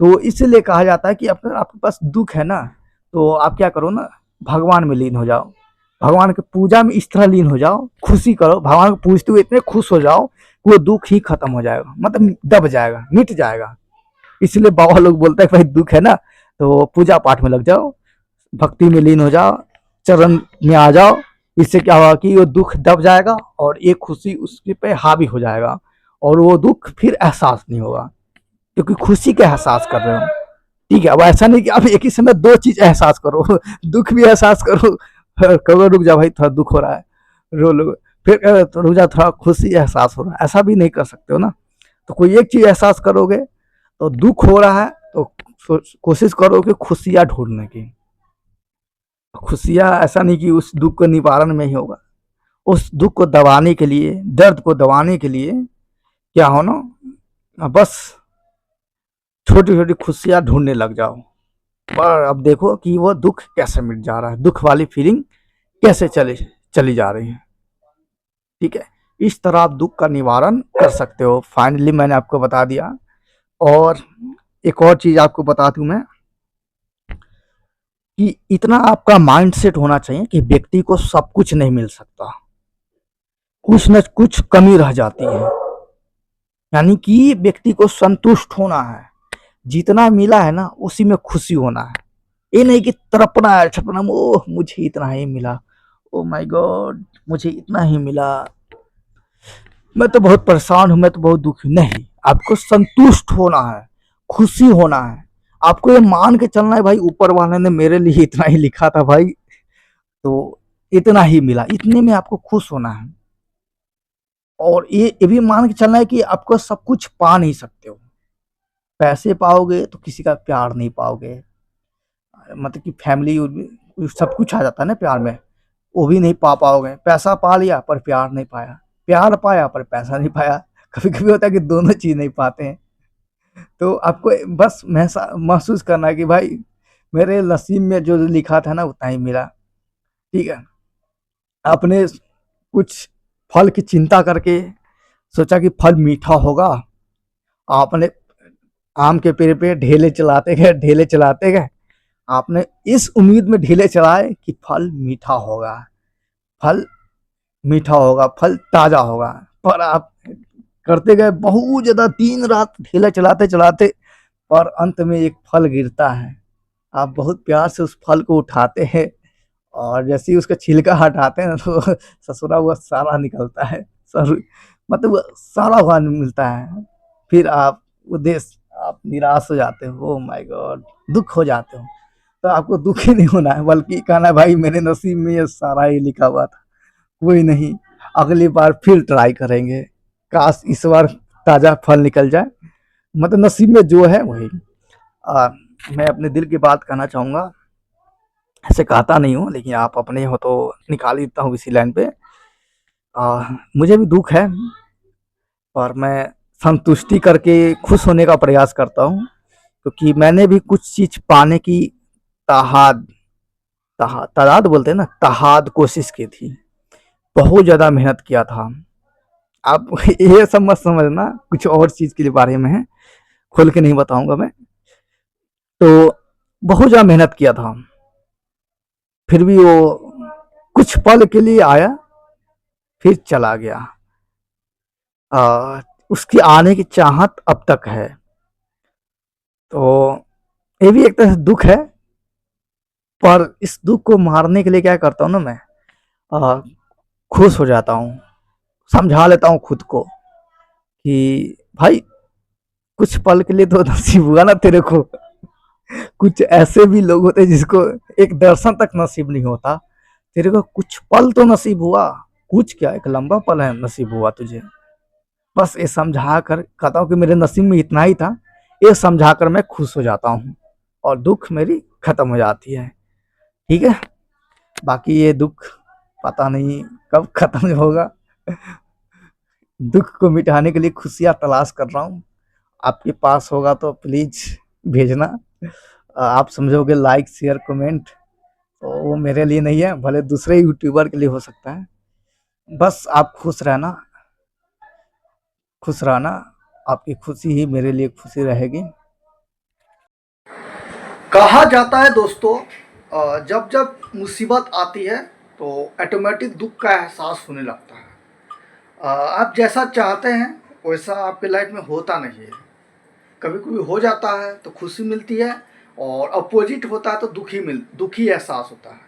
तो इसलिए कहा जाता है कि अगर आपके पास दुख है ना, तो आप क्या करो ना, भगवान में लीन हो जाओ, भगवान की पूजा में इस तरह लीन हो जाओ, खुशी करो, भगवान को पूजते हुए इतने खुश हो जाओ कि वो दुख ही खत्म हो जाएगा, मतलब दब जाएगा, मिट जाएगा। इसलिए बाबा लोग बोलते हैं भाई दुख है ना तो पूजा पाठ में लग जाओ, भक्ति में लीन हो जाओ, चरण में आ जाओ, इससे क्या होगा कि वो दुख दब जाएगा और एक खुशी उसके पे हावी हो जाएगा, और वो दुख फिर एहसास नहीं होगा, क्योंकि खुशी का एहसास कर रहे हो। ठीक है, अब ऐसा नहीं कि आप एक ही समय दो चीज एहसास करो, दुख भी एहसास करो, कहो रुक जा भाई थोड़ा दुख हो रहा है, रो लो, फिर तो रुक जा थोड़ा खुशी एहसास हो रहा है, ऐसा भी नहीं कर सकते हो ना। तो कोई एक चीज एहसास करोगे, तो दुख हो रहा है तो कोशिश करोगे खुशियां ढूंढने की। खुशियां ऐसा नहीं कि उस दुख को निवारण में ही होगा, उस दुख को दबाने के लिए, दर्द को दबाने के लिए क्या हो ना, बस छोटी छोटी खुशियां ढूंढने लग जाओ। पर अब देखो कि वो दुख कैसे मिट जा रहा है, दुख वाली फीलिंग कैसे चली जा रही है। ठीक है, इस तरह आप दुख का निवारण कर सकते हो। फाइनली मैंने आपको बता दिया। और एक और चीज आपको बता दूं मैं, कि इतना आपका माइंड सेट होना चाहिए कि व्यक्ति को सब कुछ नहीं मिल सकता, कुछ न कुछ कमी रह जाती है। यानी कि व्यक्ति को संतुष्ट होना है, जितना मिला है ना उसी में खुशी होना है। ये नहीं कि तड़पना है, छपना, ओह मुझे इतना ही मिला, ओ माय गॉड मुझे इतना ही मिला, मैं तो बहुत परेशान हूं, मैं तो बहुत दुखी। नहीं, आपको संतुष्ट होना है, खुशी होना है, आपको ये मान के चलना है भाई ऊपर वाले ने मेरे लिए इतना ही लिखा था भाई, तो इतना ही मिला, इतने में आपको खुश होना है। और ये भी मान के चलना है कि आपको सब कुछ पा नहीं सकते हो, पैसे पाओगे तो किसी का प्यार नहीं पाओगे, मतलब कि फैमिली सब कुछ आ जाता है ना प्यार में, वो भी नहीं पा पाओगे। पैसा पा लिया पर प्यार नहीं पाया, प्यार पाया पर पैसा नहीं पाया, कभी कभी होता है कि दोनों चीज नहीं पाते हैं। तो आपको बस महसूस करना है कि भाई मेरे नसीब में जो लिखा था ना उतना ही मिला। ठीक है, आपने कुछ फल की चिंता करके सोचा कि फल मीठा होगा, आपने आम के पेड़ पे ढेले चलाते गए, आपने इस उम्मीद में ढेले चलाए कि फल मीठा होगा, फल मीठा होगा, फल ताजा होगा, पर आप करते गए बहुत ज़्यादा, दिन रात ठेला चलाते-चलाते, और अंत में एक फल गिरता है। आप बहुत प्यार से उस फल को उठाते हैं और जैसे ही उसका छिलका हटाते हैं ना तो ससुरा हुआ सारा निकलता है। सर मतलब सारा हुआ मिलता है। फिर आप उदेस आप निराश हो जाते हो, ओह माय गॉड! दुःख हो जाते हो। तो आपको दुःख ही नहीं होना है, बल्कि कहना है भाई मेरे नसीब में ये सारा ही लिखा हुआ था। कोई नहीं, अगली बार फिर ट्राई करेंगे। काश इस बार ताज़ा फल निकल जाए। मतलब नसीब में जो है वही। अ, मैं अपने दिल की बात कहना चाहूँगा, ऐसे कहता नहीं हूँ, लेकिन आप अपने हो तो निकाल ही देता हूँ इसी लाइन पे। मुझे भी दुःख है, और मैं संतुष्टि करके खुश होने का प्रयास करता हूँ, क्योंकि मैंने भी कुछ चीज़ पाने की ताहाद तादाद बोलते हैं ना, ताहाद कोशिश की थी। बहुत ज़्यादा मेहनत किया था। आप ये सब मत समझना, कुछ और चीज़ के बारे में है, खोल के नहीं बताऊँगा मैं। तो बहुत ज़्यादा मेहनत किया था, फिर भी वो कुछ पल के लिए आया, फिर चला गया। उसकी आने की चाहत अब तक है। तो ये भी एक तरह से दुःख है, पर इस दुःख को मारने के लिए क्या करता हूँ ना मैं, अ, खुश हो जाता हूँ, समझा लेता हूँ खुद को कि भाई कुछ पल के लिए तो नसीब हुआ ना तेरे को। कुछ ऐसे भी लोग होते हैं जिसको एक दर्शन तक नसीब नहीं होता, तेरे को कुछ पल तो नसीब हुआ। कुछ क्या, एक लंबा पल है नसीब हुआ तुझे। बस ये समझा कर कहता हूँ कि मेरे नसीब में इतना ही था, ये समझा कर मैं खुश हो जाता हूँ, और दुःख मेरी खत्म हो जाती है। ठीक है? बाकी ये दुःख पता नहीं कब खत्म होगा। दुःख को मिटाने के लिए खुशियाँ तलाश कर रहा हूँ। आपके पास होगा तो प्लीज़ भेजना। आप समझोगे लाइक, शेयर, कमेंट, तो वो मेरे लिए नहीं है, भले दूसरे यूट्यूबर के लिए हो सकता है। बस आप खुश रहना, आपकी खुशी ही मेरे लिए खुशी रहेगी। कहा जाता है दोस्तों, जब जब मुसीबत आती है तो ऑटोमेटिक दुख का एहसास होने लगता है। आप जैसा चाहते हैं वैसा आपके लाइफ में होता नहीं है। कभी कभी हो जाता है तो खुशी मिलती है, और अपोजिट होता है तो दुखी एहसास होता है।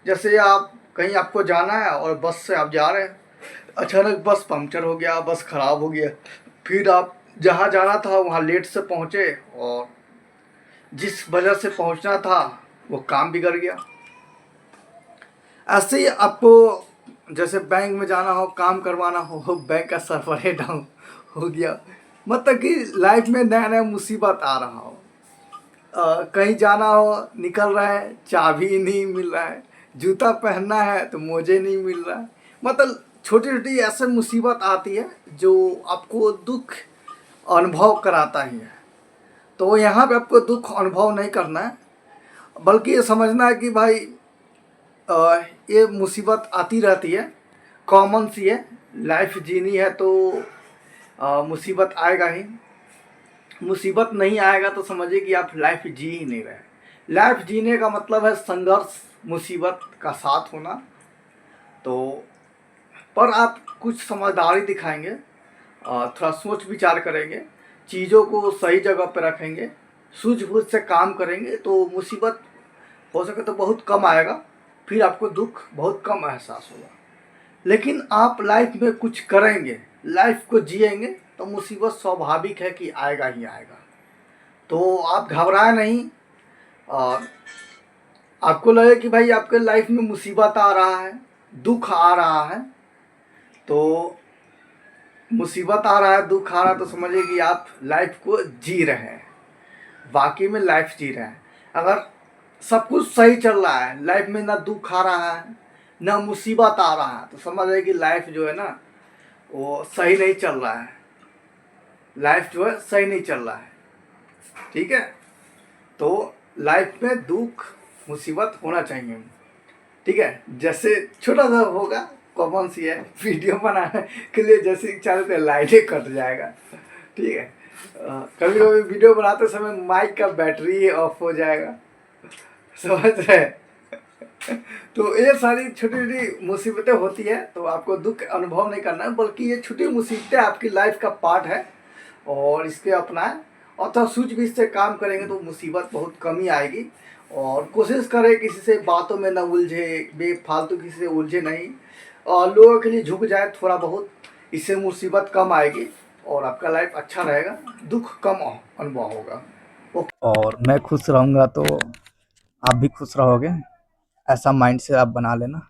जैसे आप कहीं, आपको जाना है और बस से आप जा रहे हैं, अचानक बस पंक्चर हो गया, बस खराब हो गया, फिर आप जहाँ जाना था वहाँ लेट से पहुँचे, और जिस वजह से पहुँचना था वो काम बिगड़ गया। ऐसे ही आपको जैसे बैंक में जाना हो, काम करवाना हो, बैंक का सर्वर डाउन हो गया, मतलब कि लाइफ में नया नया मुसीबत आ रहा हो। कहीं जाना हो, निकल रहा है, चाबी नहीं मिल रहा है, जूता पहनना है तो मोजे नहीं मिल रहा है। मतलब छोटी छोटी ऐसे मुसीबत आती है जो आपको दुख अनुभव कराता ही है। तो यहाँ पे आपको दुख अनुभव नहीं करना है, बल्कि ये समझना है कि भाई ये मुसीबत आती रहती है, कॉमन सी है। लाइफ जीनी है तो मुसीबत आएगा ही। मुसीबत नहीं आएगा तो समझिए कि आप लाइफ जी ही नहीं रहे। लाइफ जीने का मतलब है संघर्ष, मुसीबत का साथ होना। तो पर आप कुछ समझदारी दिखाएंगे, थोड़ा सोच विचार करेंगे, चीज़ों को सही जगह पर रखेंगे, सूझबूझ से काम करेंगे, तो मुसीबत हो सके तो बहुत कम आएगा, फिर आपको दुख बहुत कम एहसास होगा। लेकिन आप लाइफ में कुछ करेंगे, लाइफ को जिएंगे, तो मुसीबत स्वाभाविक है कि आएगा ही आएगा। तो आप घबराए नहीं। और आपको लगे कि भाई आपके लाइफ में मुसीबत आ रहा है, दुख आ रहा है, तो मुसीबत आ रहा है, दुख आ रहा है, तो समझिए कि आप लाइफ को जी रहे हैं, वाकई में लाइफ जी रहे हैं। अगर सब कुछ सही चल रहा है, लाइफ में ना दुख आ रहा है ना मुसीबत आ रहा है, तो समझिए कि लाइफ जो है ना वो सही नहीं चल रहा है। लाइफ जो है सही नहीं चल रहा है। ठीक है? तो लाइफ में दुख मुसीबत होना चाहिए। ठीक है? जैसे छोटा सा होगा, कॉमन सी है, वीडियो बनाने के लिए जैसे चाहे तो लाइटें कट जाएगा। ठीक है? कभी कभी वीडियो बनाते समय माइक का बैटरी ऑफ हो जाएगा, समझ रहे हैं? तो ये सारी छोटी-छोटी मुसीबतें होती हैं, तो आपको दुःख अनुभव नहीं करना है, बल्कि ये छोटी मुसीबतें आपकी लाइफ़ का पार्ट है और इसके अपनाएँ और थोड़ा सूझबूझ से काम करेंगे तो मुसीबत बहुत कम ही आएगी। और कोशिश करें किसी से बातों में ना उलझे, बेफ़ालतू किसी से उलझे नहीं और लोगों के लिए झुक जाए थोड़ा बहुत, इससे मुसीबत कम आएगी और आपका लाइफ़ अच्छा रहेगा, दुःख कम अनुभव होगा। और मैं खुश रहूँगा तो आप भी खुश रहोगे, ऐसा माइंड से आप बना लेना।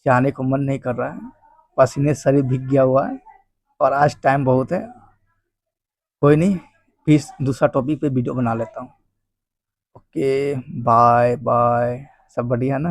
जाने को मन नहीं कर रहा है, पसीने से शरीर भीग गया हुआ है और आज टाइम बहुत है। कोई नहीं, फिर दूसरा टॉपिक पे वीडियो बना लेता हूँ। Okay, bye bye. सब बढ़िया ना?